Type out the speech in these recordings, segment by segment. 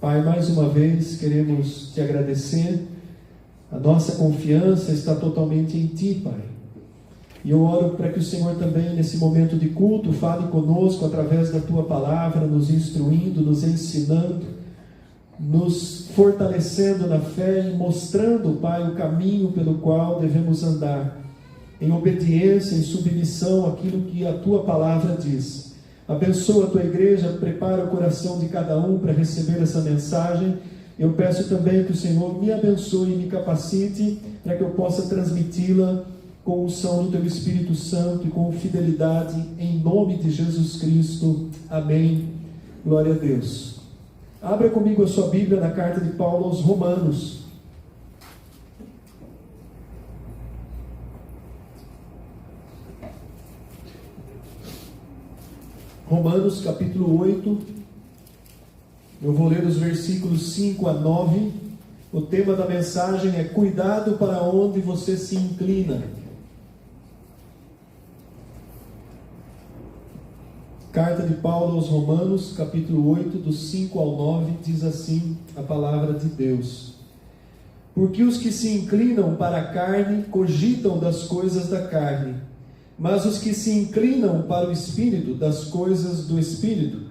Pai, mais uma vez queremos te agradecer. A nossa confiança está totalmente em Ti, Pai. E eu oro para que o Senhor também, nesse momento de culto, fale conosco através da Tua palavra, nos instruindo, nos ensinando, nos fortalecendo na fé e mostrando, Pai, o caminho pelo qual devemos andar, em obediência, em submissão àquilo que a Tua palavra diz. Abençoa a Tua igreja, prepara o coração de cada um para receber essa mensagem. Eu peço também que o Senhor me abençoe e me capacite para que eu possa transmiti-la com unção do Teu Espírito Santo e com fidelidade, em nome de Jesus Cristo. Amém. Glória a Deus. Abra comigo a sua Bíblia na carta de Paulo aos Romanos. Romanos capítulo 8, eu vou ler os versículos 5 a 9, o tema da mensagem é cuidado para onde você se inclina. Carta de Paulo aos Romanos, capítulo 8, dos 5 ao 9, diz assim a palavra de Deus: Porque os que se inclinam para a carne cogitam das coisas da carne, mas os que se inclinam para o Espírito, das coisas do Espírito.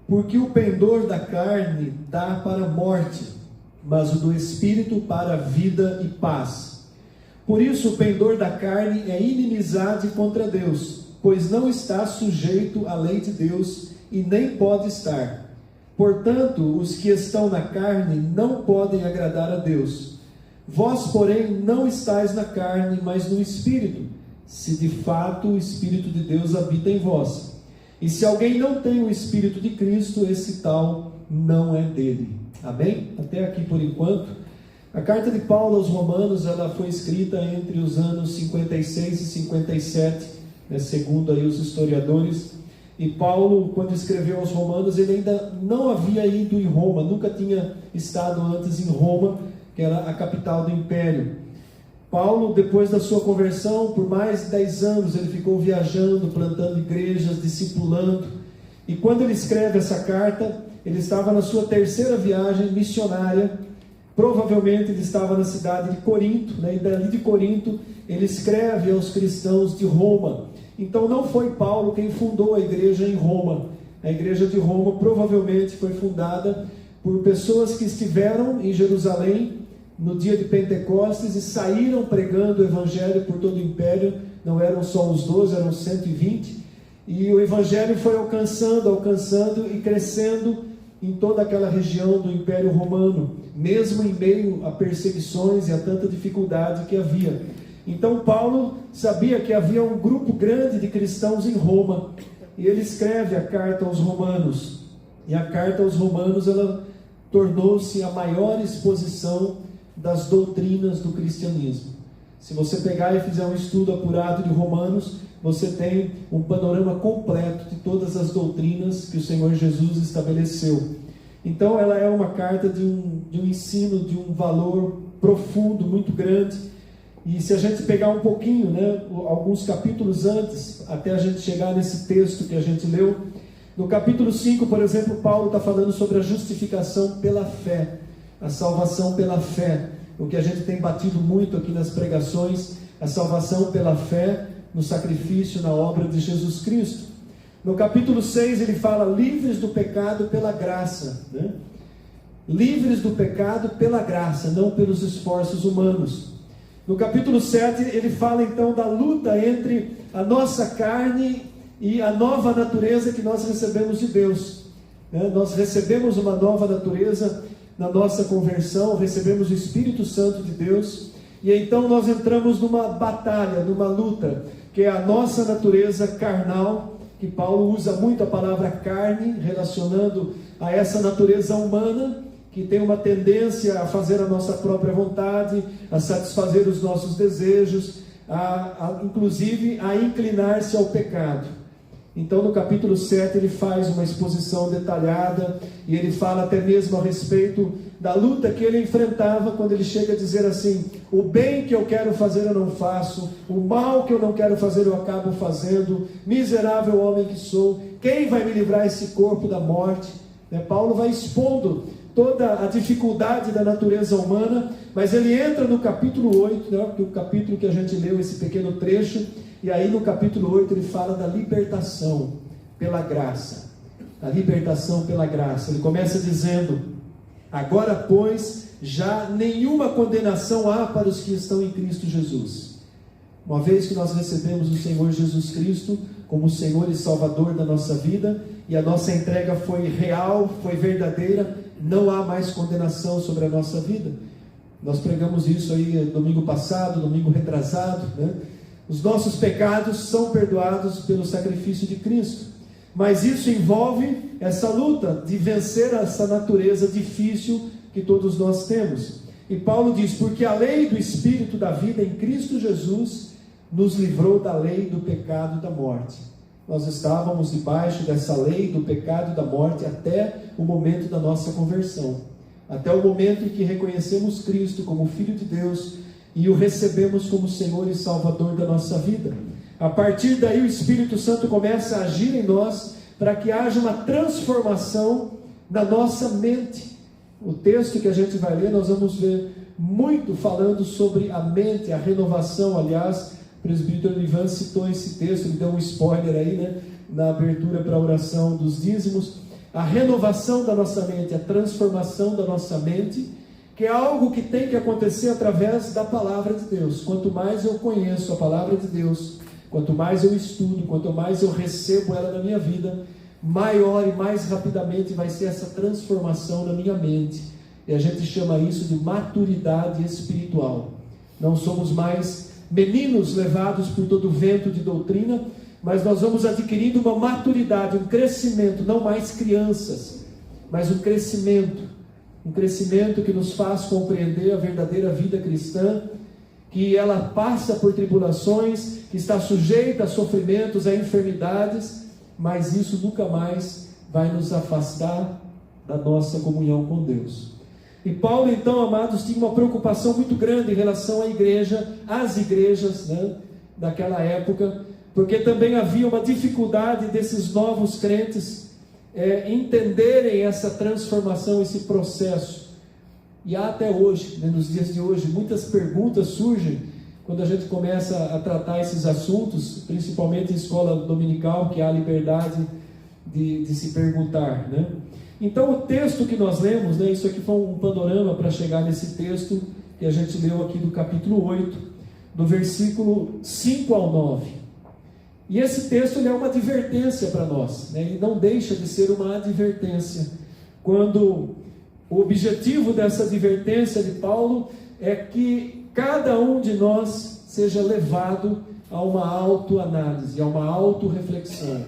Porque o pendor da carne dá para a morte, mas o do Espírito para a vida e paz. Por isso o pendor da carne é inimizade contra Deus, pois não está sujeito à lei de Deus e nem pode estar. Portanto, os que estão na carne não podem agradar a Deus. Vós, porém, não estáis na carne, mas no Espírito, se de fato o Espírito de Deus habita em vós. E se alguém não tem o Espírito de Cristo, esse tal não é dele. Amém? Até aqui por enquanto. A carta de Paulo aos Romanos, ela foi escrita entre os anos 56 e 57, segundo aí os historiadores. E Paulo, quando escreveu aos Romanos, ele ainda não havia ido em Roma, nunca tinha estado antes em Roma, que era a capital do Império. Paulo, depois da sua conversão, por mais de 10 anos, ele ficou viajando, plantando igrejas, discipulando. E quando ele escreve essa carta, ele estava na sua terceira viagem missionária. Provavelmente ele estava na cidade de Corinto, e dali de Corinto ele escreve aos cristãos de Roma. Então não foi Paulo quem fundou a igreja em Roma. A igreja de Roma provavelmente foi fundada por pessoas que estiveram em Jerusalém no dia de Pentecostes e saíram pregando o Evangelho por todo o Império. Não eram só os 12, eram 120. E o Evangelho foi alcançando e crescendo em toda aquela região do Império Romano, mesmo em meio a perseguições e a tanta dificuldade que havia. Então Paulo sabia que havia um grupo grande de cristãos em Roma, e ele escreve a carta aos Romanos. E a carta aos Romanos, ela tornou-se a maior exposição das doutrinas do cristianismo. Se você pegar e fizer um estudo apurado de Romanos, você tem um panorama completo de todas as doutrinas que o Senhor Jesus estabeleceu. Então ela é uma carta de um ensino, de um valor profundo, muito grande. E se a gente pegar um pouquinho, alguns capítulos antes, até a gente chegar nesse texto que a gente leu, no capítulo 5, por exemplo, Paulo está falando sobre a justificação pela fé, a salvação pela fé, o que a gente tem batido muito aqui nas pregações, a salvação pela fé no sacrifício, na obra de Jesus Cristo. No capítulo 6 ele fala livres do pecado pela graça, livres do pecado pela graça, não pelos esforços humanos. No capítulo 7 ele fala então da luta entre a nossa carne e a nova natureza que nós recebemos de Deus. Nós recebemos uma nova natureza na nossa conversão, recebemos o Espírito Santo de Deus, e então nós entramos numa batalha, numa luta, que é a nossa natureza carnal, que Paulo usa muito a palavra carne, relacionando a essa natureza humana, que tem uma tendência a fazer a nossa própria vontade, a satisfazer os nossos desejos, inclusive a inclinar-se ao pecado. Então no capítulo 7 ele faz uma exposição detalhada, e ele fala até mesmo a respeito da luta que ele enfrentava, quando ele chega a dizer assim: o bem que eu quero fazer eu não faço, o mal que eu não quero fazer eu acabo fazendo, miserável homem que sou, quem vai me livrar esse corpo da morte? Paulo vai expondo toda a dificuldade da natureza humana, mas ele entra no capítulo 8, né, que é o capítulo que a gente leu, esse pequeno trecho, e aí no capítulo 8 ele fala da libertação pela graça. A libertação pela graça. Ele começa dizendo: agora, pois, já nenhuma condenação há para os que estão em Cristo Jesus. Uma vez que nós recebemos o Senhor Jesus Cristo como Senhor e Salvador da nossa vida, e a nossa entrega foi real, foi verdadeira, não há mais condenação sobre a nossa vida. Nós pregamos isso aí domingo passado, domingo retrasado, né? Os nossos pecados são perdoados pelo sacrifício de Cristo, mas isso envolve essa luta de vencer essa natureza difícil que todos nós temos. E Paulo diz: porque a lei do Espírito da vida em Cristo Jesus nos livrou da lei do pecado e da morte. Nós estávamos debaixo dessa lei do pecado e da morte até o momento da nossa conversão, até o momento em que reconhecemos Cristo como Filho de Deus e o recebemos como Senhor e Salvador da nossa vida. A partir daí o Espírito Santo começa a agir em nós para que haja uma transformação na nossa mente. O texto que a gente vai ler, nós vamos ver muito falando sobre a mente, a renovação. Aliás, o presbítero Ivan citou esse texto, ele deu um spoiler aí, né, na abertura para a oração dos dízimos. A renovação da nossa mente, a transformação da nossa mente, que é algo que tem que acontecer através da palavra de Deus. Quanto mais eu conheço a palavra de Deus, quanto mais eu estudo, quanto mais eu recebo ela na minha vida, maior e mais rapidamente vai ser essa transformação na minha mente. E a gente chama isso de maturidade espiritual. Não somos mais meninos levados por todo o vento de doutrina, mas nós vamos adquirindo uma maturidade, um crescimento, não mais crianças, mas um crescimento que nos faz compreender a verdadeira vida cristã, que ela passa por tribulações, que está sujeita a sofrimentos, a enfermidades, mas isso nunca mais vai nos afastar da nossa comunhão com Deus. E Paulo, então, amados, tinha uma preocupação muito grande em relação à igreja, às igrejas, né, daquela época, porque também havia uma dificuldade desses novos crentes entenderem essa transformação, esse processo. E há até hoje, né, nos dias de hoje, muitas perguntas surgem quando a gente começa a tratar esses assuntos, principalmente em escola dominical, que há a liberdade de se perguntar, né? Então o texto que nós lemos, né, isso aqui foi um panorama para chegar nesse texto que a gente leu aqui do capítulo 8, do versículo 5 ao 9. E esse texto ele é uma advertência para nós, né? Ele não deixa de ser uma advertência, quando o objetivo dessa advertência de Paulo é que cada um de nós seja levado a uma autoanálise, a uma autorreflexão,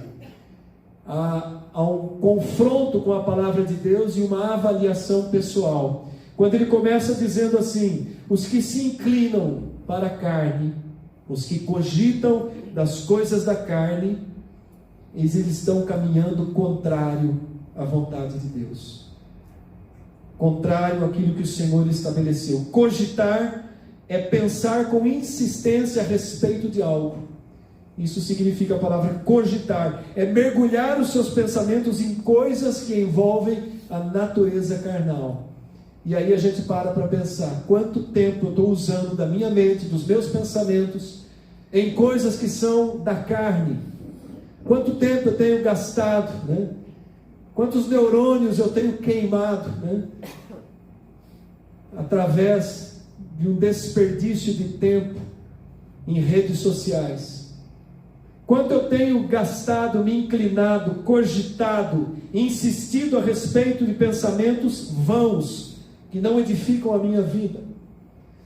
a um confronto com a palavra de Deus e uma avaliação pessoal. Quando ele começa dizendo assim: os que se inclinam para a carne, os que cogitam das coisas da carne, eles estão caminhando contrário à vontade de Deus, contrário àquilo que o Senhor estabeleceu. Cogitar é pensar com insistência a respeito de algo. Isso significa a palavra cogitar, é mergulhar os seus pensamentos em coisas que envolvem a natureza carnal. E aí a gente para pensar: quanto tempo eu estou usando da minha mente, dos meus pensamentos, em coisas que são da carne? Quanto tempo eu tenho gastado, né? Quantos neurônios eu tenho queimado, né? Através de um desperdício de tempo em redes sociais. Quanto eu tenho gastado, me inclinado, cogitado, insistido a respeito de pensamentos vãos, que não edificam a minha vida.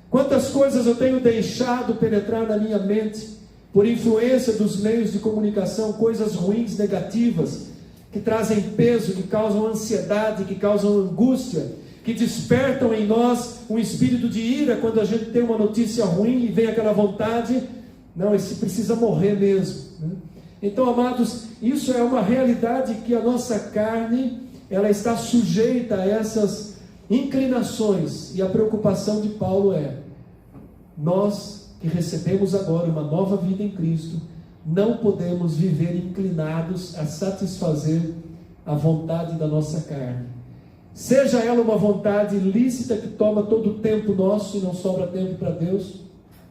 Quantas coisas eu tenho deixado penetrar na minha mente, por influência dos meios de comunicação, coisas ruins, negativas, que trazem peso, que causam ansiedade, que causam angústia, que despertam em nós um espírito de ira quando a gente tem uma notícia ruim e vem aquela vontade: não, esse precisa morrer mesmo, né? Então, amados, isso é uma realidade que a nossa carne, ela está sujeita a essas inclinações. E a preocupação de Paulo é: nós que recebemos agora uma nova vida em Cristo, não podemos viver inclinados a satisfazer a vontade da nossa carne. seja ela uma vontade ilícita que toma todo o tempo nosso e não sobra tempo para Deus,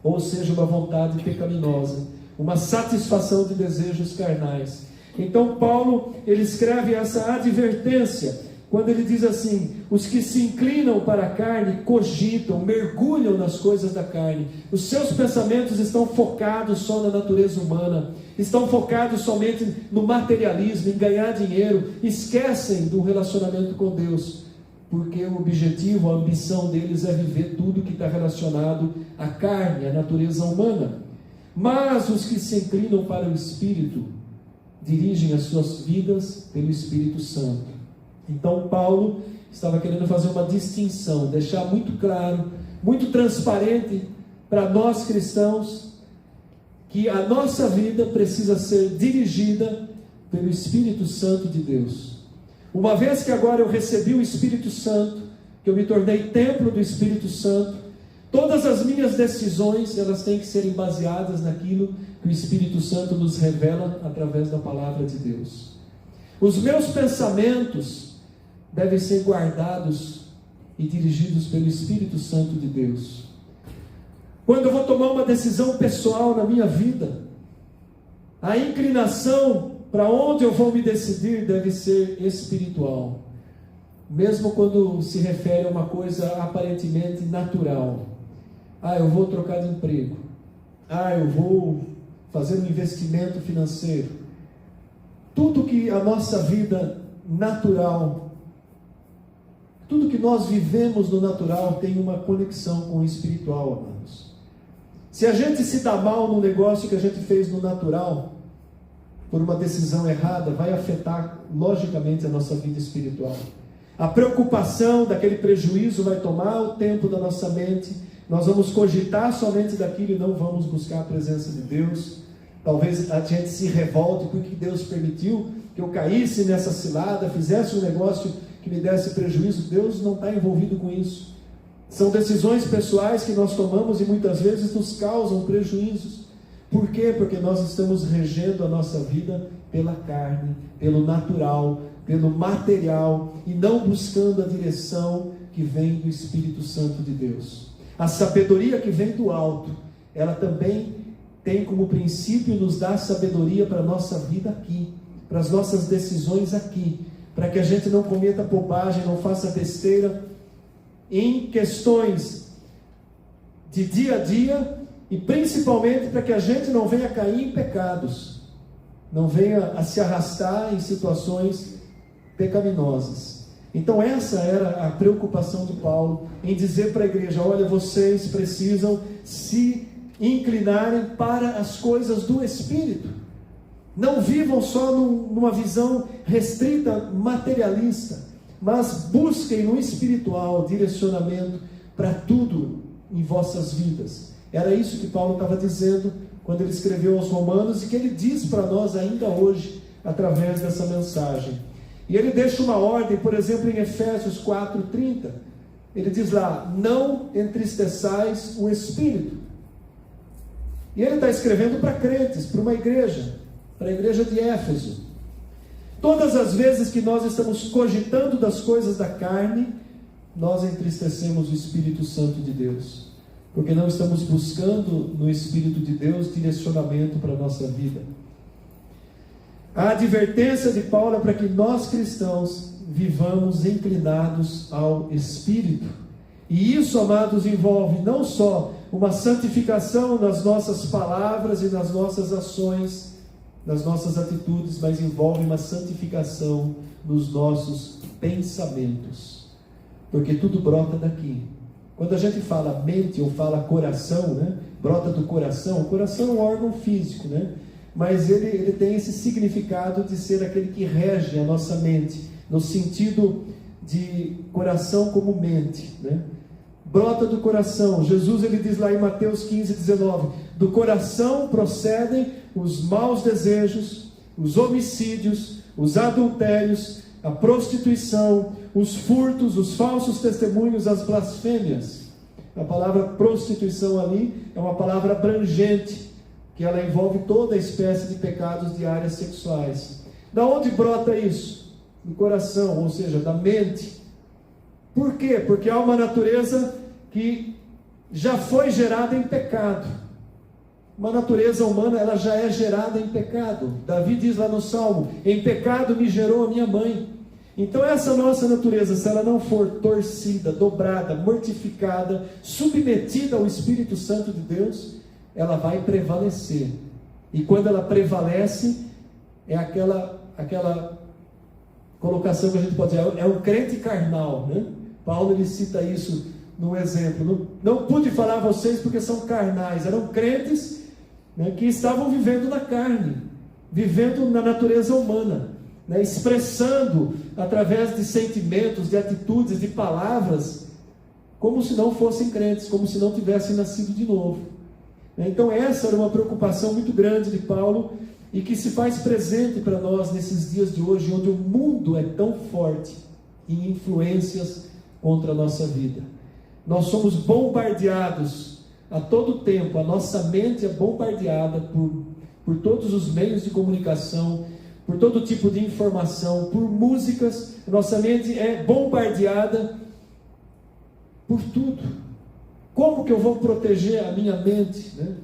ou seja uma vontade pecaminosa, uma satisfação de desejos carnais. Então Paulo, ele escreve essa advertência, quando ele diz assim: os que se inclinam para a carne cogitam, mergulham nas coisas da carne, os seus pensamentos estão focados só na natureza humana, estão focados somente no materialismo, em ganhar dinheiro, esquecem do relacionamento com Deus, porque o objetivo, a ambição deles é viver tudo que está relacionado à carne, à natureza humana. Mas os que se inclinam para o Espírito dirigem as suas vidas pelo Espírito Santo. Então Paulo estava querendo fazer uma distinção, deixar muito claro, muito transparente para nós cristãos, que a nossa vida precisa ser dirigida pelo Espírito Santo de Deus. Uma vez que agora eu recebi o Espírito Santo, que eu me tornei templo do Espírito Santo, todas as minhas decisões, elas têm que serem baseadas naquilo que o Espírito Santo nos revela através da palavra de Deus. Os meus pensamentos devem ser guardados e dirigidos pelo Espírito Santo de Deus. Quando eu vou tomar uma decisão pessoal na minha vida, a inclinação para onde eu vou me decidir deve ser espiritual, mesmo quando se refere a uma coisa aparentemente natural. Eu vou trocar de emprego, eu vou fazer um investimento financeiro. Tudo que a nossa vida natural, tudo que nós vivemos no natural tem uma conexão com o espiritual, amados. Se a gente se dá mal no negócio que a gente fez no natural, por uma decisão errada, vai afetar logicamente a nossa vida espiritual. A preocupação daquele prejuízo vai tomar o tempo da nossa mente, nós vamos cogitar somente daquilo e não vamos buscar a presença de Deus. Talvez a gente se revolte porque Deus permitiu que eu caísse nessa cilada, fizesse um negócio que me desse prejuízo. Deus não está envolvido com isso. São decisões pessoais que nós tomamos e muitas vezes nos causam prejuízos. Por quê? Porque nós estamos regendo a nossa vida pela carne, pelo natural, pelo material, e não buscando a direção que vem do Espírito Santo de Deus. A sabedoria que vem do alto, ela também tem como princípio nos dar sabedoria para a nossa vida aqui, para as nossas decisões aqui, para que a gente não cometa bobagem, não faça besteira em questões de dia a dia, e principalmente para que a gente não venha cair em pecados, não venha a se arrastar em situações pecaminosas. Então essa era a preocupação de Paulo, em dizer para a igreja: olha, vocês precisam se inclinarem para as coisas do Espírito. Não vivam só numa visão restrita, materialista, mas busquem no espiritual direcionamento para tudo em vossas vidas. Era isso que Paulo estava dizendo quando ele escreveu aos Romanos, e que ele diz para nós ainda hoje, através dessa mensagem. E ele deixa uma ordem, por exemplo, em Efésios 4:30, ele diz lá: não entristeçais o Espírito. E ele está escrevendo para crentes, para uma igreja, para a igreja de Éfeso. Todas as vezes que nós estamos cogitando das coisas da carne, nós entristecemos o Espírito Santo de Deus, porque não estamos buscando no Espírito de Deus direcionamento para a nossa vida. A advertência de Paulo é para que nós cristãos vivamos inclinados ao Espírito. E isso, amados, envolve não só uma santificação nas nossas palavras e nas nossas ações, nas nossas atitudes, mas envolve uma santificação nos nossos pensamentos. Porque tudo brota daqui. Quando a gente fala mente ou fala coração, né? Brota do coração. O coração é um órgão físico, né? Mas ele tem esse significado de ser aquele que rege a nossa mente, no sentido de coração como mente, né? Brota do coração. Jesus, ele diz lá em Mateus 15:19, do coração procedem os maus desejos, os homicídios, os adultérios, a prostituição, os furtos, os falsos testemunhos, as blasfêmias. A palavra prostituição ali é uma palavra abrangente, que ela envolve toda a espécie de pecados de áreas sexuais. Da onde brota isso? Do coração, ou seja, da mente. Por quê? Porque há uma natureza que já foi gerada em pecado. Uma natureza humana, ela já é gerada em pecado. Davi diz lá no Salmo: em pecado me gerou a minha mãe. Então essa nossa natureza, se ela não for torcida, dobrada, mortificada, submetida ao Espírito Santo de Deus, ela vai prevalecer. E quando ela prevalece, é aquela colocação que a gente pode dizer, é um crente carnal, né? Paulo, ele cita isso num exemplo: não pude falar a vocês porque são carnais. Eram crentes, né, que estavam vivendo na carne, vivendo na natureza humana, né, expressando através de sentimentos, de atitudes, de palavras, como se não fossem crentes, como se não tivessem nascido de novo. Então essa era uma preocupação muito grande de Paulo, e que se faz presente para nós nesses dias de hoje, onde o mundo é tão forte em influências contra a nossa vida. Nós somos bombardeados a todo tempo, a nossa mente é bombardeada por todos os meios de comunicação, por todo tipo de informação, por músicas. Nossa mente é bombardeada por tudo. Como que eu vou proteger a minha mente, né?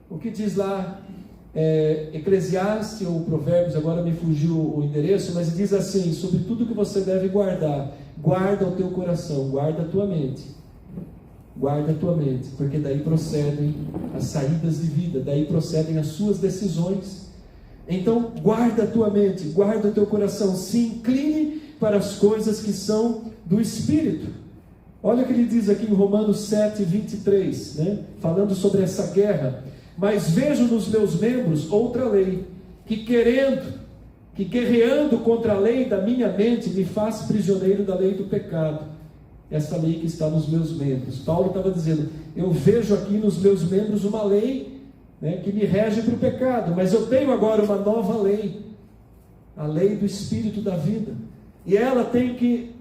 O que diz lá Eclesiastes ou Provérbios, agora me fugiu o endereço, mas diz assim: sobre tudo que você deve guardar, guarda o teu coração, guarda a tua mente. Guarda a tua mente, porque daí procedem as saídas de vida, daí procedem as suas decisões. Então guarda a tua mente, guarda o teu coração, se incline para as coisas que são do Espírito. Olha o que ele diz aqui em Romanos 7, 23, né? Falando sobre essa guerra: mas vejo nos meus membros outra lei, que guerreando contra a lei da minha mente, me faz prisioneiro da lei do pecado. Essa lei que está nos meus membros. Paulo estava dizendo: eu vejo aqui nos meus membros uma lei, né, que me rege para o pecado, mas eu tenho agora uma nova lei, a lei do Espírito da vida, e ela tem que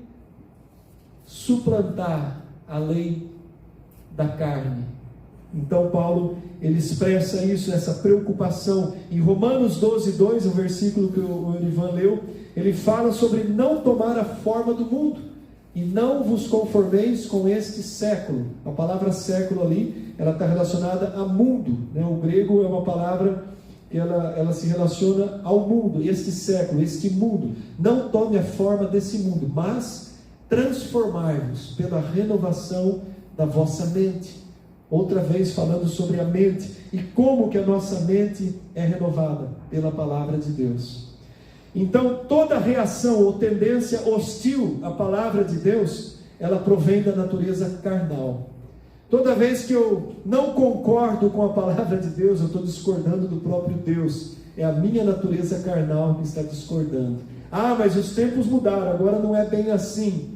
suplantar a lei da carne. Então Paulo, ele expressa isso, essa preocupação em Romanos 12, 2, o versículo que o Ivan leu. Ele fala sobre não tomar a forma do mundo, e não vos conformeis com este século. A palavra século ali, ela está relacionada a mundo, né? O grego é uma palavra que ela se relaciona ao mundo, este século, este mundo. Não tome a forma desse mundo, mas transformai-vos pela renovação da vossa mente. Outra vez falando sobre a mente, e como que a nossa mente é renovada? Pela palavra de Deus. Então toda reação ou tendência hostil à palavra de Deus, ela provém da natureza carnal. Toda vez que eu não concordo com a palavra de Deus, eu estou discordando do próprio Deus. É a minha natureza carnal que está discordando. Ah, mas os tempos mudaram, agora não é bem assim.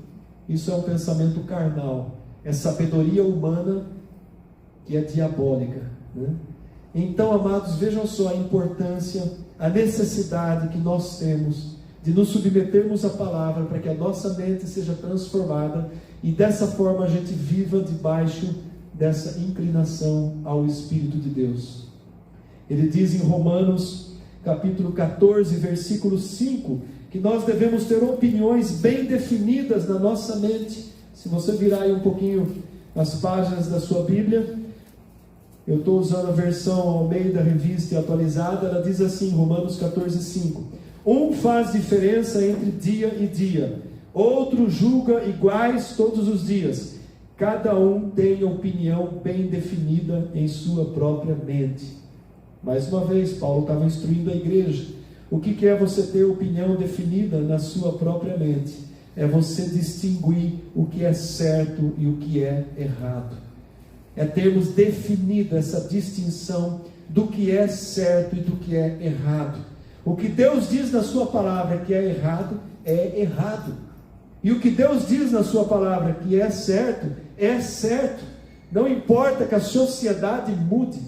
Isso é um pensamento carnal, é sabedoria humana que é diabólica, né? Então, amados, vejam só a importância, a necessidade que nós temos de nos submetermos à palavra, para que a nossa mente seja transformada, e dessa forma a gente viva debaixo dessa inclinação ao Espírito de Deus. Ele diz em Romanos capítulo 14, versículo 5, que nós devemos ter opiniões bem definidas na nossa mente. Se você virar aí um pouquinho as páginas da sua Bíblia, eu estou usando a versão Almeida Revista e Atualizada. Ela diz assim, Romanos 14, 5: um faz diferença entre dia e dia, outro julga iguais todos os dias. Cada um tem opinião bem definida em sua própria mente. Mais uma vez, Paulo estava instruindo a igreja. O que é você ter opinião definida na sua própria mente? É você distinguir o que é certo e o que é errado. É termos definido essa distinção do que é certo e do que é errado. O que Deus diz na sua palavra que é errado, é errado. E o que Deus diz na sua palavra que é certo, é certo. Não importa que a sociedade mude,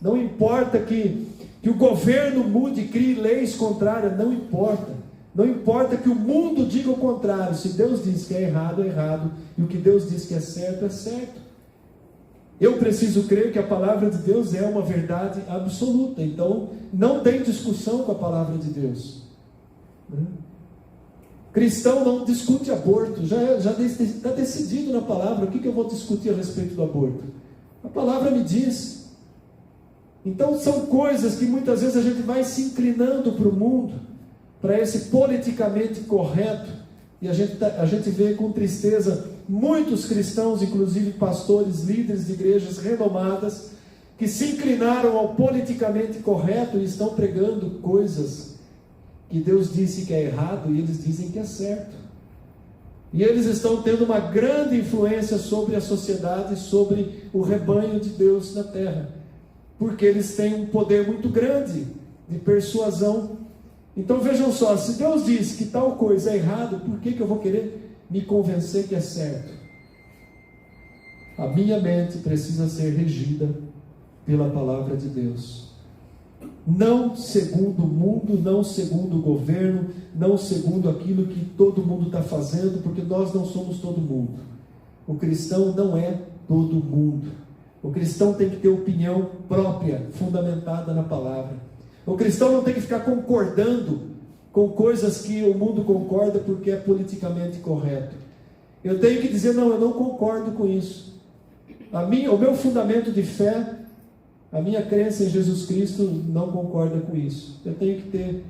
não importa que o governo mude, crie leis contrárias, não importa. Não importa que o mundo diga o contrário. Se Deus diz que é errado, é errado. E o que Deus diz que é certo, é certo. Eu preciso crer que a palavra de Deus é uma verdade absoluta. Então, não tem discussão com a palavra de Deus. Cristão não discute aborto, já está decidido na palavra. O que eu vou discutir a respeito do aborto? A palavra me diz. Então são coisas que muitas vezes a gente vai se inclinando para o mundo, para esse politicamente correto, e a gente vê com tristeza muitos cristãos, inclusive pastores, líderes de igrejas renomadas, que se inclinaram ao politicamente correto e estão pregando coisas que Deus disse que é errado e eles dizem que é certo. E eles estão tendo uma grande influência sobre a sociedade, sobre o rebanho de Deus na terra, porque eles têm um poder muito grande de persuasão. Então vejam só, se Deus diz que tal coisa é errado, por que eu vou querer me convencer que é certo? A minha mente precisa ser regida pela palavra de Deus, não segundo o mundo, não segundo o governo, não segundo aquilo que todo mundo está fazendo, porque nós não somos todo mundo. O cristão não é todo mundo. O cristão tem que ter opinião própria, fundamentada na palavra. O cristão não tem que ficar concordando com coisas que o mundo concorda porque é politicamente correto. Eu tenho que dizer, não, eu não concordo com isso. O meu fundamento de fé, a minha crença em Jesus Cristo não concorda com isso. Eu tenho que ter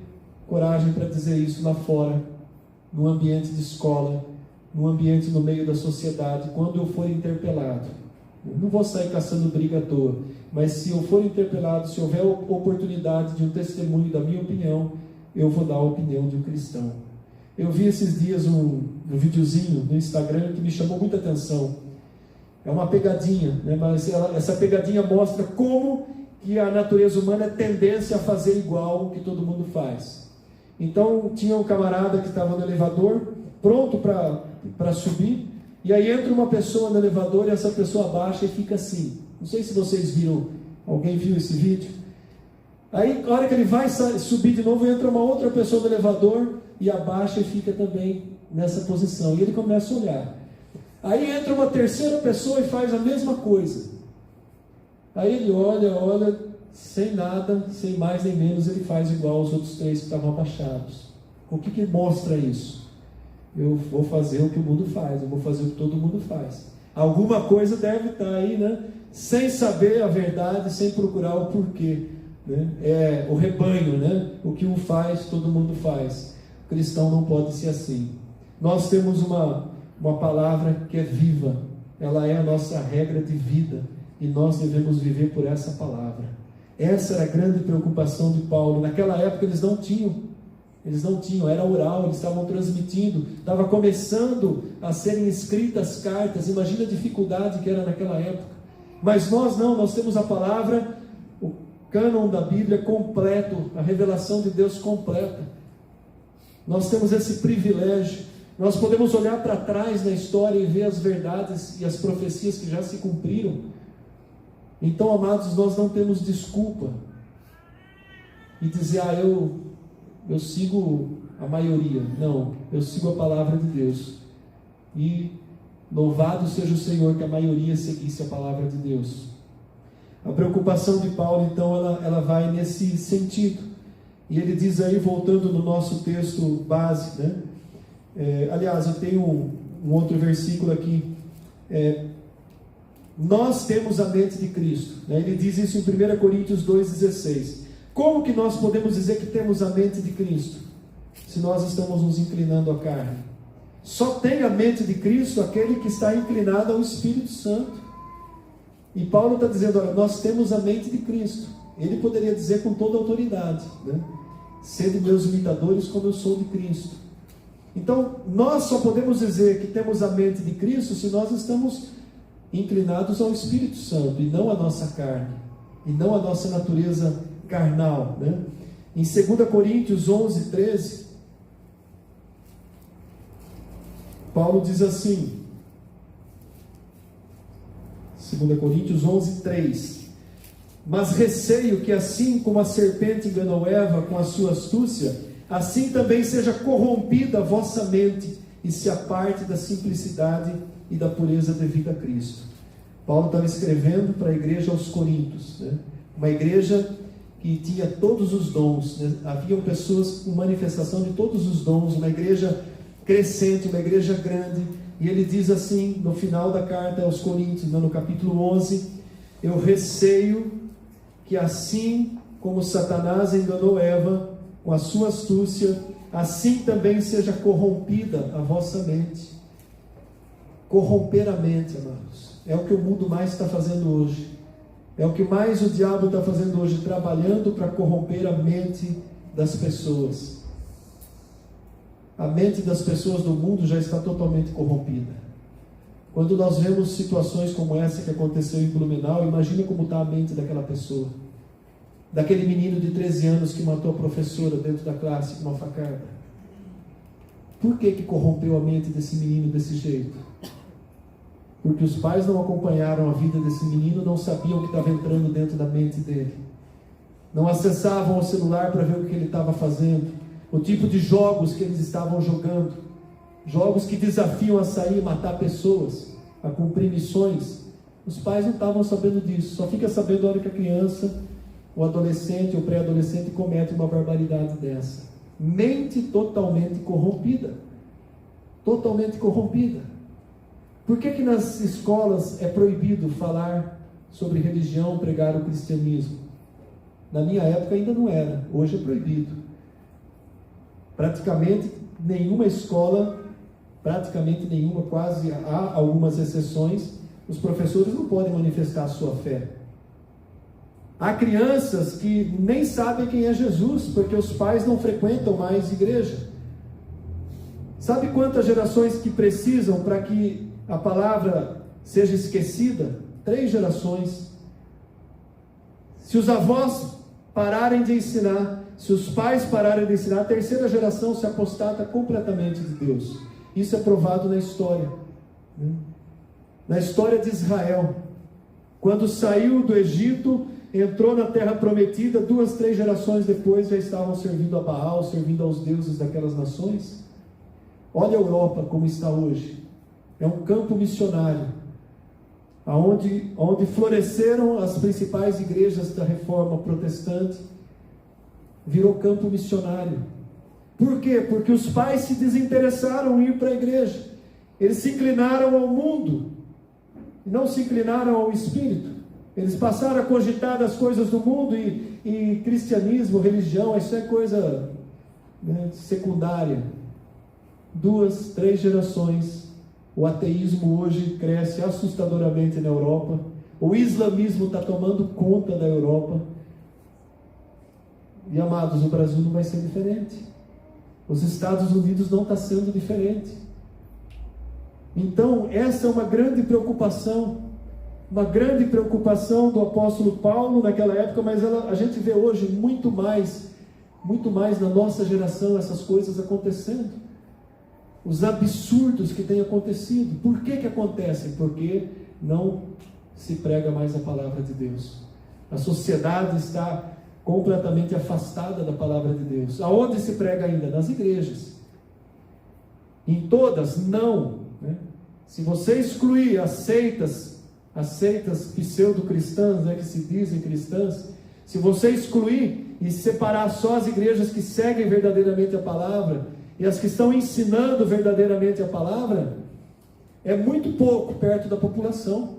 coragem para dizer isso lá fora, no ambiente de escola, no ambiente no meio da sociedade, quando eu for interpelado. Eu não vou sair caçando briga à toa, mas se eu for interpelado, se houver oportunidade de um testemunho da minha opinião, eu vou dar a opinião de um cristão. Eu vi esses dias um videozinho no Instagram que me chamou muita atenção. É uma pegadinha, né? Mas essa pegadinha mostra como que a natureza humana é tendência a fazer igual o que todo mundo faz. Então tinha um camarada que estava no elevador, pronto para subir, e aí entra uma pessoa no elevador e essa pessoa abaixa e fica assim. Não sei se vocês viram, alguém viu esse vídeo? Aí, na hora que ele vai subir de novo, entra uma outra pessoa no elevador e abaixa e fica também nessa posição. E ele começa a olhar. Aí entra uma terceira pessoa e faz a mesma coisa. Aí ele olha, sem nada, sem mais nem menos, ele faz igual aos outros três que estavam abaixados. O que mostra isso? Eu vou fazer o que o mundo faz, eu vou fazer o que todo mundo faz. Alguma coisa deve estar aí, né? Sem saber a verdade, sem procurar o porquê. Né? É o rebanho, né? O que um faz, todo mundo faz. O cristão não pode ser assim. Nós temos uma palavra que é viva, ela é a nossa regra de vida, e nós devemos viver por essa palavra. Essa era a grande preocupação de Paulo. Naquela época eles não tinham, era oral, eles estavam transmitindo, estava começando a serem escritas cartas. Imagina a dificuldade que era naquela época. Mas nós não, nós temos a palavra, o cânon da Bíblia completo, a revelação de Deus completa. Nós temos esse privilégio. Nós podemos olhar para trás na história e ver as verdades e as profecias que já se cumpriram. Então, amados, nós não temos desculpa e dizer, eu sigo a maioria. Não, eu sigo a palavra de Deus. E louvado seja o Senhor que a maioria seguisse a palavra de Deus. A preocupação de Paulo, então, ela vai nesse sentido. E ele diz aí, voltando no nosso texto base, né? Aliás, eu tenho um outro versículo aqui. Nós temos a mente de Cristo, né? Ele diz isso em 1 Coríntios 2,16. Como que nós podemos dizer que temos a mente de Cristo, se nós estamos nos inclinando à carne? Só tem a mente de Cristo aquele que está inclinado ao Espírito Santo. E Paulo está dizendo, olha, nós temos a mente de Cristo. Ele poderia dizer com toda a autoridade, né? Sede meus imitadores como eu sou de Cristo. Então, nós só podemos dizer que temos a mente de Cristo se nós estamos inclinados ao Espírito Santo, e não à nossa carne, e não à nossa natureza carnal, né? Em 2 Coríntios 11, 13, Paulo diz assim, 2 Coríntios 11, 3: mas receio que assim como a serpente enganou Eva com a sua astúcia, assim também seja corrompida a vossa mente, e se aparte da simplicidade e da pureza devida a Cristo. Paulo estava escrevendo para a igreja aos Coríntios, né? Uma igreja que tinha todos os dons, né? Haviam pessoas com manifestação de todos os dons, uma igreja crescente, uma igreja grande. E ele diz assim, no final da carta aos Coríntios, no capítulo 11, eu receio que assim como Satanás enganou Eva com a sua astúcia, assim também seja corrompida a vossa mente. Corromper a mente, amados, é o que o mundo mais está fazendo hoje. É o que mais o diabo está fazendo hoje, trabalhando para corromper a mente das pessoas. A mente das pessoas do mundo já está totalmente corrompida. Quando nós vemos situações como essa que aconteceu em Blumenau, imagina como está a mente daquela pessoa. Daquele menino de 13 anos que matou a professora dentro da classe com uma facada. Por que corrompeu a mente desse menino desse jeito? Porque os pais não acompanharam a vida desse menino, não sabiam o que estava entrando dentro da mente dele. Não acessavam o celular para ver o que ele estava fazendo. O tipo de jogos que eles estavam jogando. Jogos que desafiam a sair e matar pessoas, a cumprir missões. Os pais não estavam sabendo disso. Só fica sabendo a hora que a criança, o adolescente ou pré-adolescente comete uma barbaridade dessa. Mente totalmente corrompida. Totalmente corrompida. Por que nas escolas é proibido falar sobre religião, pregar o cristianismo? Na minha época ainda não era, hoje é proibido. Praticamente nenhuma escola, quase há algumas exceções, os professores não podem manifestar a sua fé. Há crianças que nem sabem quem é Jesus, porque os pais não frequentam mais igreja. Sabe quantas gerações que precisam para que a palavra seja esquecida? 3 gerações. Se os avós pararem de ensinar, se os pais pararem de ensinar, a 3ª geração se apostata completamente de Deus. Isso é provado na história. Na história de Israel. Quando saiu do Egito, entrou na terra prometida, 2, 3 gerações depois já estavam servindo a Baal, servindo aos deuses daquelas nações. Olha a Europa como está hoje. É um campo missionário, onde floresceram as principais igrejas da reforma protestante, virou campo missionário. Por quê? Porque os pais se desinteressaram em ir para a igreja. Eles se inclinaram ao mundo, não se inclinaram ao Espírito. Eles passaram a cogitar das coisas do mundo e cristianismo, religião, isso é coisa secundária. 2, 3 gerações. O ateísmo hoje cresce assustadoramente na Europa. O islamismo está tomando conta da Europa. E amados, o Brasil não vai ser diferente. Os Estados Unidos não está sendo diferente. Então, essa é uma grande preocupação do apóstolo Paulo naquela época, mas a gente vê hoje muito mais na nossa geração essas coisas acontecendo. Os absurdos que têm acontecido. Por que acontecem? Porque não se prega mais a palavra de Deus. A sociedade está completamente afastada da palavra de Deus. Aonde se prega ainda? Nas igrejas. Em todas, não. Se você excluir as seitas pseudo-cristãs, que se dizem cristãs, se você excluir e separar só as igrejas que seguem verdadeiramente a palavra, e as que estão ensinando verdadeiramente a palavra, é muito pouco perto da população.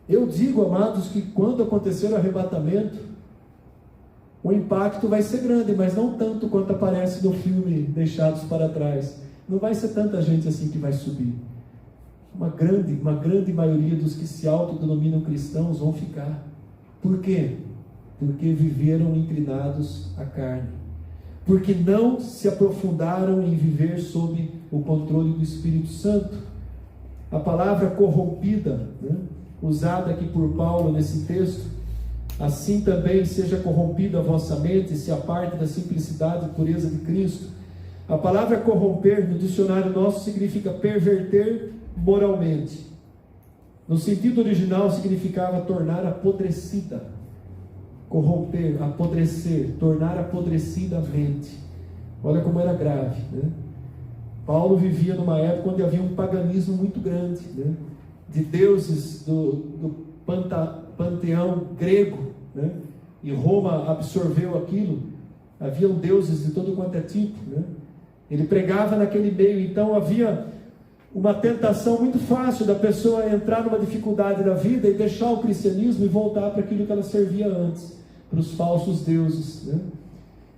Eu digo, amados, que quando acontecer o arrebatamento, o impacto vai ser grande, mas não tanto quanto aparece no filme Deixados para Trás. Não vai ser tanta gente assim que vai subir. Uma grande maioria dos que se autodenominam cristãos vão ficar. Por quê? Porque viveram inclinados à carne. Porque não se aprofundaram em viver sob o controle do Espírito Santo. A palavra corrompida, usada aqui por Paulo nesse texto, assim também seja corrompida a vossa mente, se aparte da simplicidade e pureza de Cristo. A palavra corromper no dicionário nosso significa perverter moralmente. No sentido original significava tornar apodrecida. Corromper, apodrecer, tornar apodrecida a mente. Olha como era grave, Paulo vivia numa época onde havia um paganismo muito grande, de deuses do panteão grego, e Roma absorveu aquilo. Haviam deuses de todo quanto é tipo, Ele pregava naquele meio, então havia uma tentação muito fácil da pessoa entrar numa dificuldade da vida e deixar o cristianismo e voltar para aquilo que ela servia antes, para os falsos deuses, né?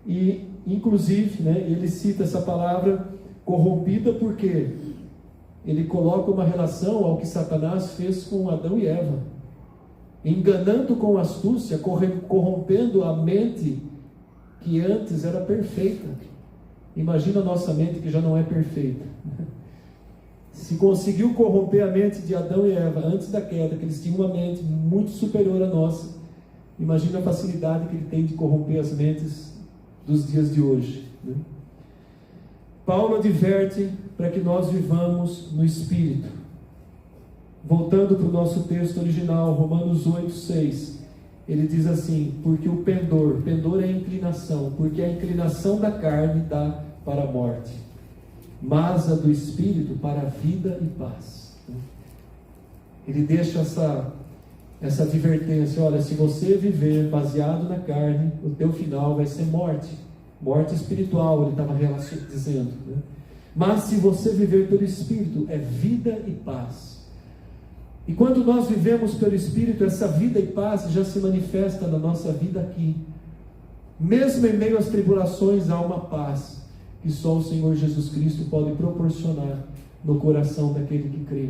E, inclusive, né, ele cita essa palavra corrompida porque ele coloca uma relação ao que Satanás fez com Adão e Eva, enganando com astúcia, corrompendo a mente que antes era perfeita. Imagina a nossa mente que já não é perfeita. Se conseguiu corromper a mente de Adão e Eva antes da queda, que eles tinham uma mente muito superior à nossa, imagina a facilidade que ele tem de corromper as mentes dos dias de hoje, né? Paulo adverte para que nós vivamos no Espírito. Voltando para o nosso texto original, Romanos 8:6, ele diz assim: porque o pendor é a inclinação, porque a inclinação da carne dá para a morte, mas a do Espírito para a vida e paz. Ele deixa essa advertência: olha, se você viver baseado na carne, o teu final vai ser morte espiritual, ele estava dizendo, né? Mas se você viver pelo Espírito, é vida e paz. E quando nós vivemos pelo Espírito, essa vida e paz já se manifesta na nossa vida aqui. Mesmo em meio às tribulações, há uma paz que só o Senhor Jesus Cristo pode proporcionar no coração daquele que crê.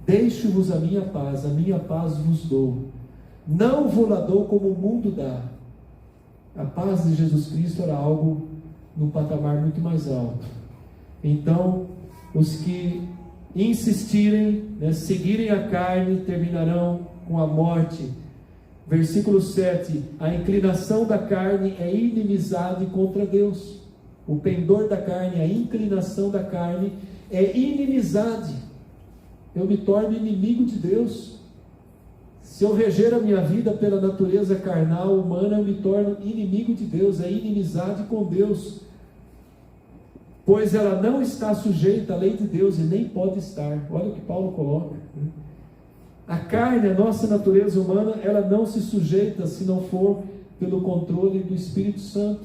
Deixo-vos a minha paz vos dou. Não vou-la dou como o mundo dá. A paz de Jesus Cristo era algo num patamar muito mais alto. Então, os que insistirem, né, seguirem a carne, terminarão com a morte. Versículo 7, a inclinação da carne é inimizade contra Deus. O pendor da carne, a inclinação da carne é inimizade. Eu me torno inimigo de Deus. Se eu reger a minha vida pela natureza carnal, humana, eu me torno inimigo de Deus, é inimizade com Deus. Pois ela não está sujeita à lei de Deus e nem pode estar. Olha o que Paulo coloca, né? A carne, a nossa natureza humana, ela não se sujeita se não for pelo controle do Espírito Santo.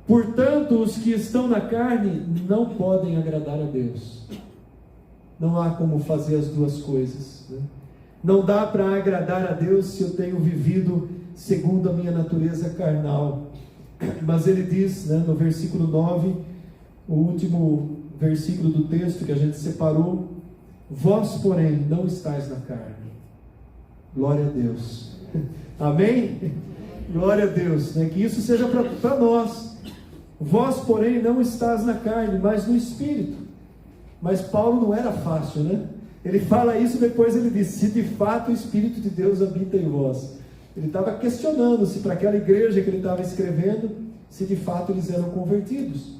Portanto, os que estão na carne não podem agradar a Deus. Não há como fazer as duas coisas, né? Não dá para agradar a Deus se eu tenho vivido segundo a minha natureza carnal. Mas ele diz, né, no versículo 9, o último versículo do texto que a gente separou: vós, porém, não estáis na carne. Glória a Deus. Amém? Glória a Deus, né? Que isso seja para nós. Vós, porém, não estáis na carne, mas no Espírito. Mas Paulo não era fácil, né? Ele fala isso, depois ele diz: se de fato o Espírito de Deus habita em vós. Ele estava questionando se para aquela igreja que ele estava escrevendo, se de fato eles eram convertidos.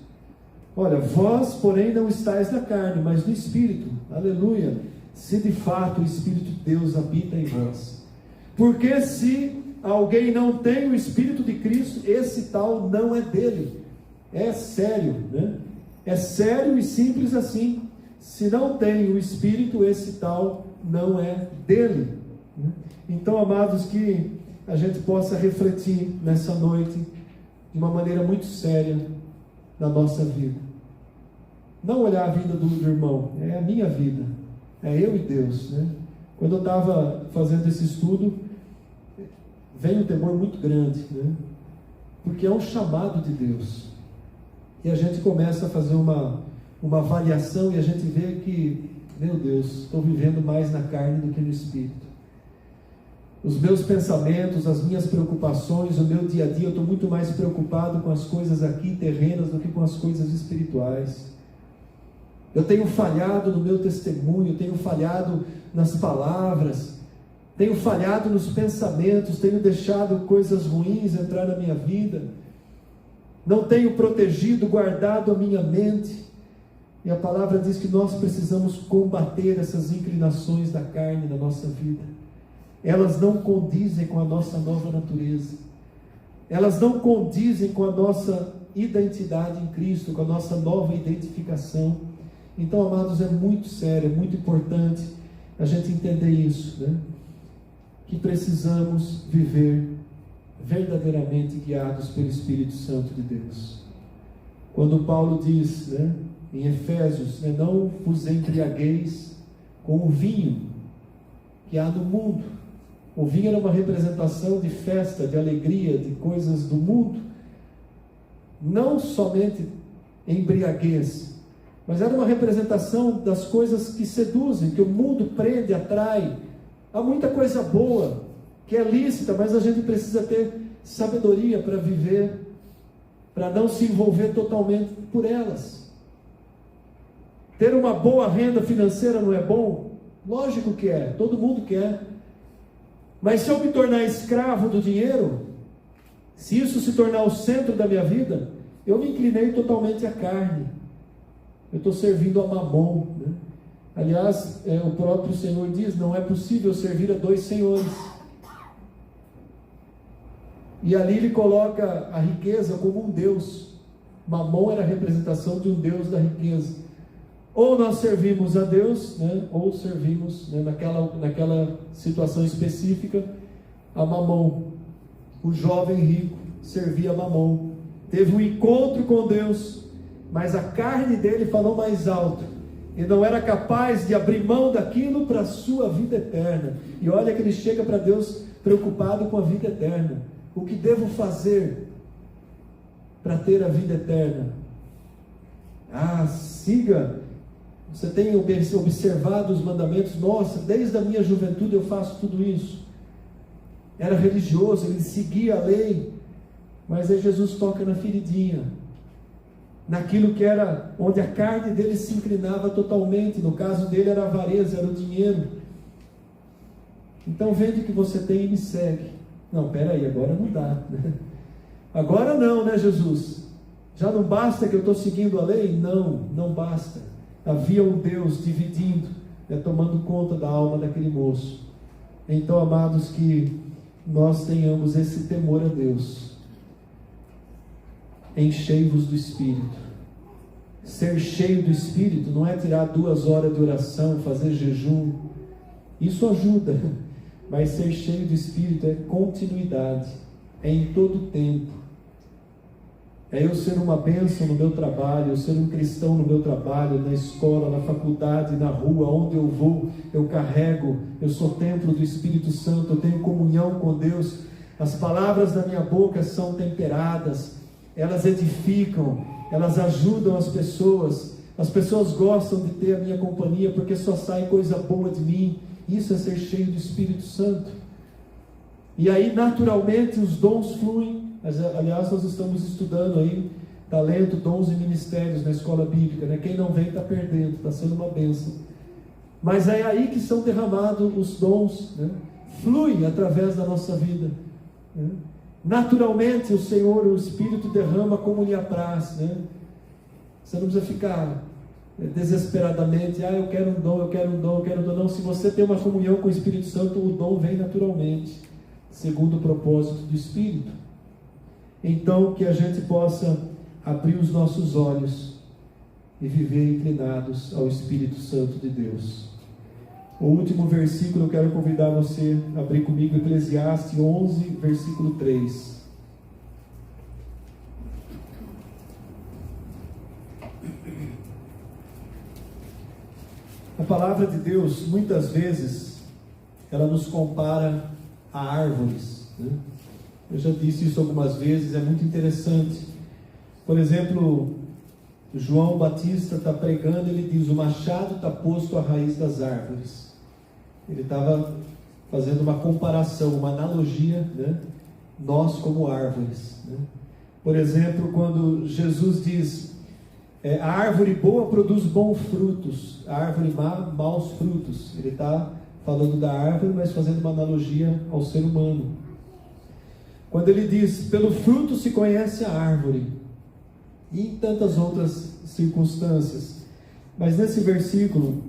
Olha, vós, porém, não estáis na carne, mas no Espírito. Aleluia! Se de fato o Espírito de Deus habita em vós. Porque se alguém não tem o Espírito de Cristo, esse tal não é dele. É sério, né? É sério e simples assim. Se não tem o Espírito, esse tal não é dele. Então, amados, que a gente possa refletir nessa noite de uma maneira muito séria na nossa vida. Não olhar a vida do irmão, é a minha vida, é eu e Deus, né? Quando eu estava fazendo esse estudo, veio um temor muito grande, né? Porque é um chamado de Deus. E a gente começa a fazer uma avaliação e a gente vê que, meu Deus, estou vivendo mais na carne do que no Espírito. Os meus pensamentos, as minhas preocupações, o meu dia a dia, eu estou muito mais preocupado com as coisas aqui terrenas do que com as coisas espirituais. Eu tenho falhado no meu testemunho, tenho falhado nas palavras, tenho falhado nos pensamentos, tenho deixado coisas ruins entrar na minha vida, não tenho protegido, guardado a minha mente. E a palavra diz que nós precisamos combater essas inclinações da carne na nossa vida. Elas não condizem com a nossa nova natureza. Elas não condizem com a nossa identidade em Cristo, com a nossa nova identificação. Então, amados, é muito sério, é muito importante a gente entender isso, né? Que precisamos viver verdadeiramente guiados pelo Espírito Santo de Deus. Quando Paulo diz, né, em Efésios, né, não vos embriagueis com o vinho que há no mundo. O vinho era uma representação de festa, de alegria, de coisas do mundo. Não somente embriaguez, mas era uma representação das coisas que seduzem, que o mundo prende, atrai. Há muita coisa boa, que é lícita, mas a gente precisa ter sabedoria para viver, para não se envolver totalmente por elas. Ter uma boa renda financeira não é bom? Lógico que é, todo mundo quer. Mas se eu me tornar escravo do dinheiro, se isso se tornar o centro da minha vida, eu me inclinei totalmente à carne. Eu estou servindo a Mamon, né? Aliás, o próprio Senhor diz, não é possível servir a dois senhores. E ali ele coloca a riqueza como um Deus. Mamon era a representação de um Deus da riqueza. Ou nós servimos a Deus, né, ou servimos, né, naquela situação específica, a Mamon. O jovem rico servia a Mamon. Teve um encontro com Deus, mas a carne dele falou mais alto. E não era capaz de abrir mão daquilo para a sua vida eterna. E olha que ele chega para Deus preocupado com a vida eterna. O que devo fazer para ter a vida eterna? Siga. Você tem observado os mandamentos? Nossa, desde a minha juventude eu faço tudo isso. Era religioso, ele seguia a lei. Mas aí Jesus toca na feridinha, naquilo que era, onde a carne dele se inclinava totalmente. No caso dele era a avareza, era o dinheiro. Então vende o que você tem e me segue. Não, peraí, agora não dá, né? Agora não, né, Jesus? Já não basta que eu estou seguindo a lei? Não, não basta. Havia um Deus dividindo, né, tomando conta da alma daquele moço. Então, amados, que nós tenhamos esse temor a Deus. Enchei-vos do Espírito. Ser cheio do Espírito não é tirar 2 horas de oração, fazer jejum. Isso ajuda. Mas ser cheio do Espírito é continuidade. É em todo tempo. É eu ser uma bênção no meu trabalho, eu ser um cristão no meu trabalho, na escola, na faculdade, na rua, onde eu vou, eu carrego, eu sou templo do Espírito Santo, eu tenho comunhão com Deus. As palavras da minha boca são temperadas, elas edificam, elas ajudam as pessoas gostam de ter a minha companhia, porque só sai coisa boa de mim. Isso é ser cheio do Espírito Santo. E aí naturalmente os dons fluem. Aliás, nós estamos estudando aí talento, dons e ministérios na escola bíblica, né? Quem não vem está perdendo, está sendo uma bênção. Mas é aí que são derramados os dons, né? Flui através da nossa vida, né? Naturalmente o Senhor, o Espírito derrama como lhe apraz, né? Você não precisa ficar desesperadamente, eu quero um dom, eu quero um dom, eu quero um dom. Não, se você tem uma comunhão com o Espírito Santo, o dom vem naturalmente, segundo o propósito do Espírito. Então, que a gente possa abrir os nossos olhos e viver inclinados ao Espírito Santo de Deus. O último versículo, eu quero convidar você a abrir comigo, Eclesiastes 11, versículo 3. A palavra de Deus, muitas vezes, ela nos compara a árvores, né? Eu já disse isso algumas vezes, é muito interessante. Por exemplo, João Batista está pregando, ele diz: o machado está posto à raiz das árvores. Ele estava fazendo uma comparação, uma analogia, né? Nós como árvores, né? Por exemplo, quando Jesus diz: a árvore boa produz bons frutos, a árvore má, maus frutos. Ele está falando da árvore, mas fazendo uma analogia ao ser humano. Quando ele diz: pelo fruto se conhece a árvore, e em tantas outras circunstâncias. Mas nesse versículo,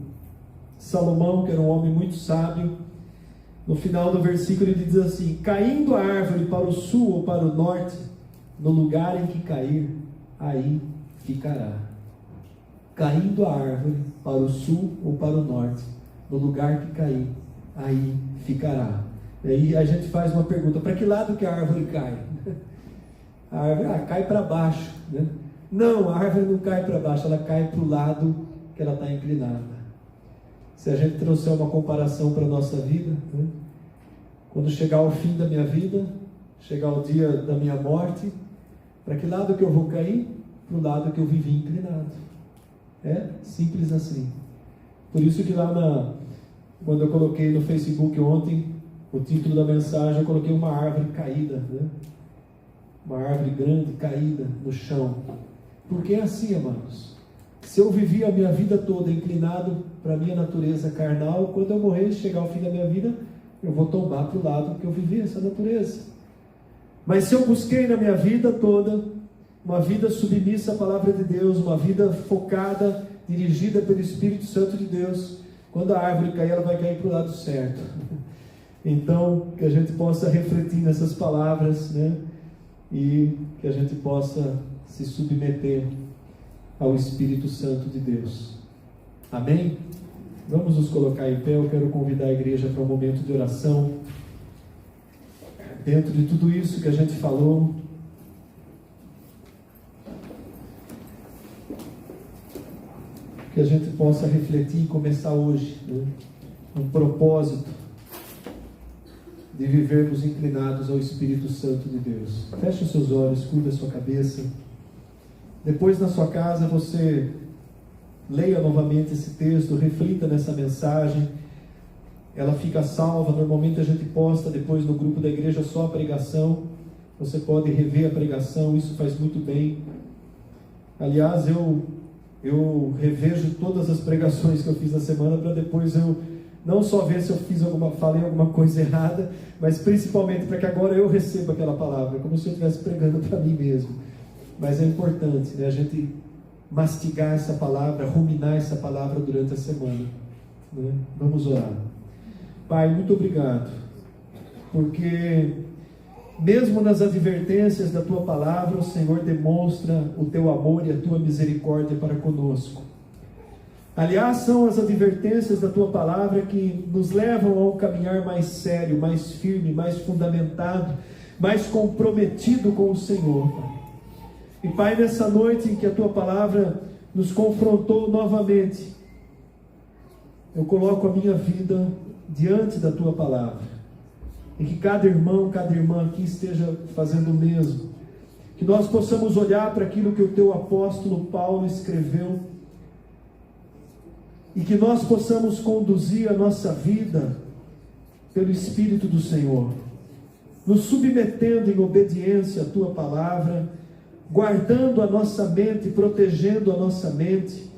Salomão, que era um homem muito sábio, no final do versículo ele diz assim: caindo a árvore para o sul ou para o norte, no lugar em que cair, aí ficará. Caindo a árvore para o sul ou para o norte, no lugar que cair, aí ficará. E aí a gente faz uma pergunta: para que lado que a árvore cai? A árvore cai para baixo, né? Não, a árvore não cai para baixo, ela cai para o lado que ela está inclinada. Se a gente trouxer uma comparação para a nossa vida, né? Quando chegar o fim da minha vida, chegar o dia da minha morte, para que lado que eu vou cair? Para o lado que eu vivi inclinado. É simples assim. Por isso que quando eu coloquei no Facebook ontem, o título da mensagem, eu coloquei uma árvore caída, né? Uma árvore grande caída no chão. Porque é assim, amados. Se eu vivi a minha vida toda inclinado para a minha natureza carnal, quando eu morrer e chegar ao fim da minha vida, eu vou tombar para o lado que eu vivi essa natureza. Mas se eu busquei na minha vida toda uma vida submissa à palavra de Deus, uma vida focada, dirigida pelo Espírito Santo de Deus, quando a árvore cair, ela vai cair para o lado certo. Então, que a gente possa refletir nessas palavras, né? E que a gente possa se submeter ao Espírito Santo de Deus. Amém? Vamos nos colocar em pé. Eu quero convidar a igreja para um momento de oração. Dentro de tudo isso que a gente falou, que a gente possa refletir e começar hoje, né? Um propósito de vivermos inclinados ao Espírito Santo de Deus. Feche os seus olhos, curva a sua cabeça. Depois na sua casa você leia novamente esse texto, reflita nessa mensagem. Ela fica salva, normalmente a gente posta depois no grupo da igreja só a pregação. Você pode rever a pregação, isso faz muito bem. Aliás, eu revejo todas as pregações que eu fiz na semana para depois eu não só ver se eu falei alguma coisa errada, mas principalmente para que agora eu receba aquela palavra, como se eu estivesse pregando para mim mesmo. Mas é importante, né, a gente mastigar essa palavra, ruminar essa palavra durante a semana, né? Vamos orar. Pai, muito obrigado, porque mesmo nas advertências da Tua palavra, o Senhor demonstra o Teu amor e a Tua misericórdia para conosco. Aliás, são as advertências da Tua palavra que nos levam a um caminhar mais sério, mais firme, mais fundamentado, mais comprometido com o Senhor, Pai. E Pai, nessa noite em que a Tua palavra nos confrontou novamente, eu coloco a minha vida diante da Tua palavra, e que cada irmão, cada irmã aqui esteja fazendo o mesmo, que nós possamos olhar para aquilo que o Teu apóstolo Paulo escreveu, e que nós possamos conduzir a nossa vida pelo Espírito do Senhor, nos submetendo em obediência à Tua palavra, guardando a nossa mente, protegendo a nossa mente,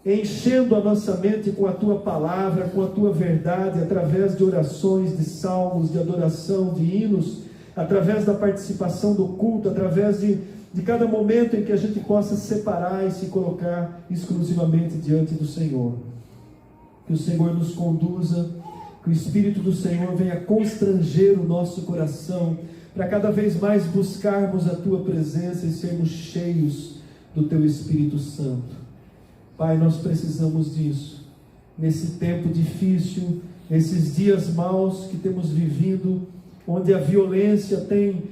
enchendo a nossa mente com a Tua palavra, com a Tua verdade, através de orações, de salmos, de adoração, de hinos, através da participação do culto, através de cada momento em que a gente possa separar e se colocar exclusivamente diante do Senhor. Que o Senhor nos conduza, que o Espírito do Senhor venha constranger o nosso coração, para cada vez mais buscarmos a Tua presença e sermos cheios do Teu Espírito Santo. Pai, nós precisamos disso, nesse tempo difícil, nesses dias maus que temos vivido, onde a violência tem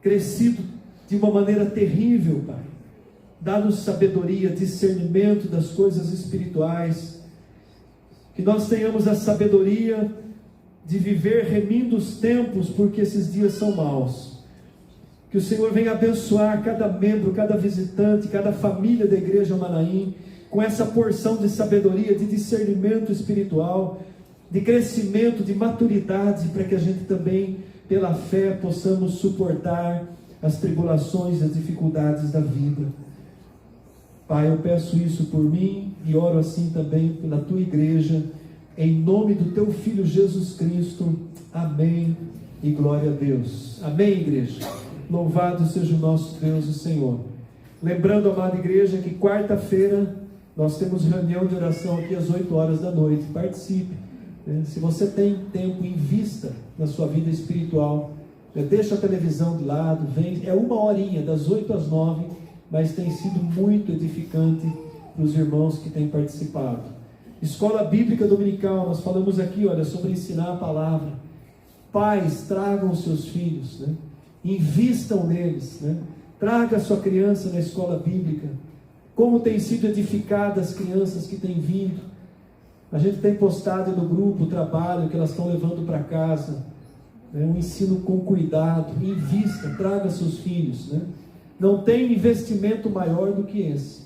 crescido de uma maneira terrível, Pai. Dá-nos sabedoria, discernimento das coisas espirituais, que nós tenhamos a sabedoria de viver remindo os tempos, porque esses dias são maus. Que o Senhor venha abençoar cada membro, cada visitante, cada família da Igreja Manaim, com essa porção de sabedoria, de discernimento espiritual, de crescimento, de maturidade, para que a gente também, pela fé, possamos suportar as tribulações e as dificuldades da vida. Pai, eu peço isso por mim e oro assim também pela Tua igreja, em nome do Teu Filho Jesus Cristo. Amém e glória a Deus. Amém, igreja? Louvado seja o nosso Deus e Senhor. Lembrando, amada igreja, que quarta-feira nós temos reunião de oração aqui às 8 horas da noite. Participe. Se você tem tempo, invista na sua vida espiritual. Deixa a televisão de lado, vem. É 1 horinha, das 8 às 9, mas tem sido muito edificante para os irmãos que têm participado. Escola Bíblica Dominical, nós falamos aqui, olha, sobre ensinar a palavra. Pais, tragam os seus filhos, né? Invistam neles, né? Traga a sua criança na escola bíblica. Como tem sido edificadas as crianças que têm vindo. A gente tem postado no grupo o trabalho que elas estão levando para casa. Um ensino com cuidado. Invista, traga seus filhos. Não tem investimento maior do que esse.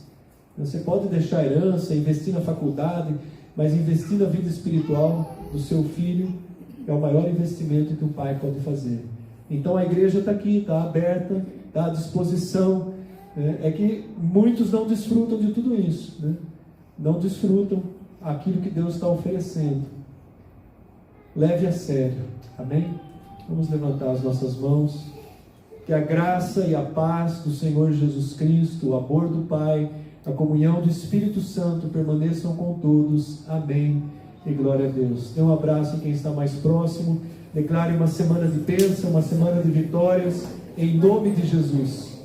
Você pode deixar herança, investir na faculdade, mas investir na vida espiritual do seu filho é o maior investimento que um pai pode fazer. Então a igreja está aqui, está aberta, está à disposição. É que muitos não desfrutam de tudo isso, não desfrutam aquilo que Deus está oferecendo. Leve a sério, amém? Vamos levantar as nossas mãos. Que a graça e a paz do Senhor Jesus Cristo, o amor do Pai, a comunhão do Espírito Santo permaneçam com todos. Amém. E glória a Deus. Dê um abraço a quem está mais próximo. Declare uma semana de bênção, uma semana de vitórias, em nome de Jesus.